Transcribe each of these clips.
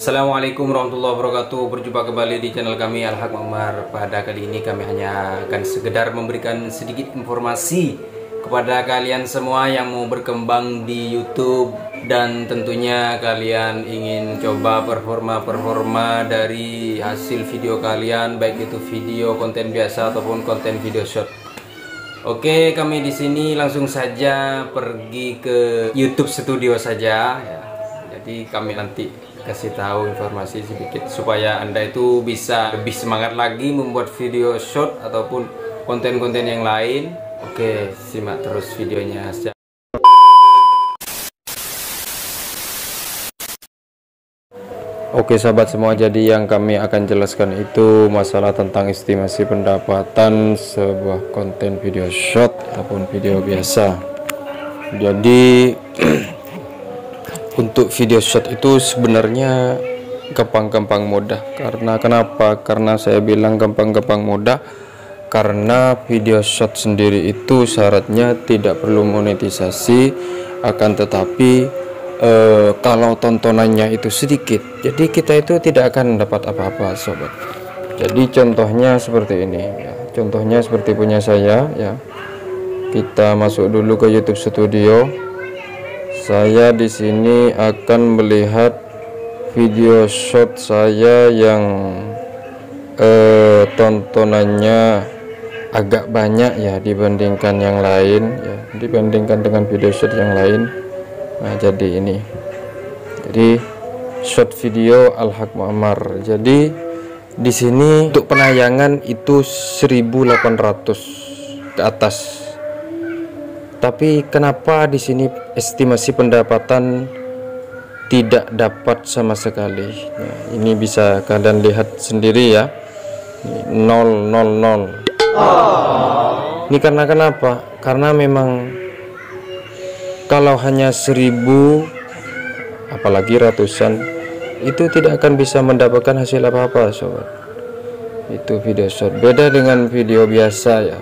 Assalamualaikum warahmatullahi wabarakatuh. Berjumpa kembali di channel kami Al-Haq Muammar. Pada kali ini kami hanya akan sekedar memberikan sedikit informasi kepada kalian semua yang mau berkembang di YouTube, dan tentunya kalian ingin coba performa dari hasil video kalian, baik itu video konten biasa ataupun konten video short. Oke, kami di sini langsung saja pergi ke YouTube Studio saja ya. Jadi kami nanti kasih tahu informasi sedikit supaya Anda itu bisa lebih semangat lagi membuat video short ataupun konten-konten yang lain. Oke, simak terus videonya. Oke sahabat semua, jadi yang kami akan jelaskan itu masalah tentang estimasi pendapatan sebuah konten video short ataupun video biasa. Jadi untuk video short itu sebenarnya gampang-gampang mudah. Karena kenapa? Karena saya bilang gampang-gampang mudah karena video short sendiri itu syaratnya tidak perlu monetisasi, akan tetapi kalau tontonannya itu sedikit, jadi kita itu tidak akan dapat apa-apa sobat. Jadi contohnya seperti ini ya. Contohnya seperti punya saya ya. Kita masuk dulu ke YouTube Studio. Saya di sini akan melihat video short saya yang tontonannya agak banyak ya dibandingkan yang lain ya, dibandingkan dengan video short yang lain. Nah, jadi ini. Jadi short video Al-Haq Muammar. Jadi di sini untuk penayangan itu 1.800 ke atas. Tapi kenapa di sini estimasi pendapatan tidak dapat sama sekali? Nah, ini bisa kalian lihat sendiri ya. 000. Ini karena kenapa? Karena memang kalau hanya 1.000 apalagi ratusan itu tidak akan bisa mendapatkan hasil apa-apa sobat. Itu video short. Beda dengan video biasa ya.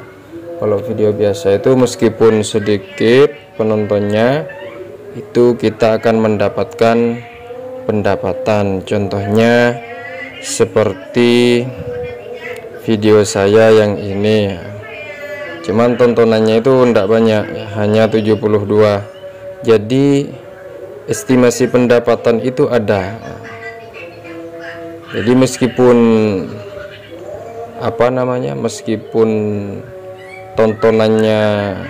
Kalau video biasa itu meskipun sedikit penontonnya, itu kita akan mendapatkan pendapatan. Contohnya seperti video saya yang ini ya. Cuman tontonannya itu tidak banyak ya, hanya 72. Jadi estimasi pendapatan itu ada. Jadi meskipun meskipun tontonannya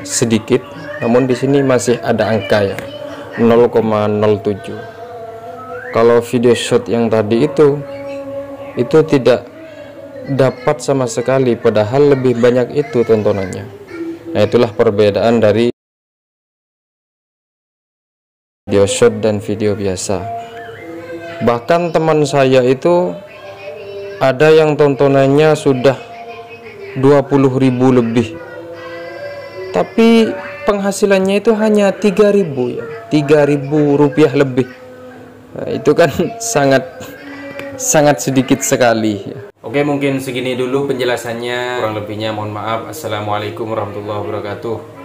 sedikit, namun di sini masih ada angka ya 0,07. Kalau video short yang tadi itu tidak dapat sama sekali, padahal lebih banyak itu tontonannya. Nah, itulah perbedaan dari video short dan video biasa. Bahkan teman saya itu ada yang tontonannya sudah 20.000 lebih, tapi penghasilannya itu hanya 3.000 ya, 3.000 rupiah lebih. Nah, itu kan sangat sedikit sekali ya. Oke, mungkin segini dulu penjelasannya, kurang lebihnya mohon maaf. Assalamualaikum warahmatullahi wabarakatuh.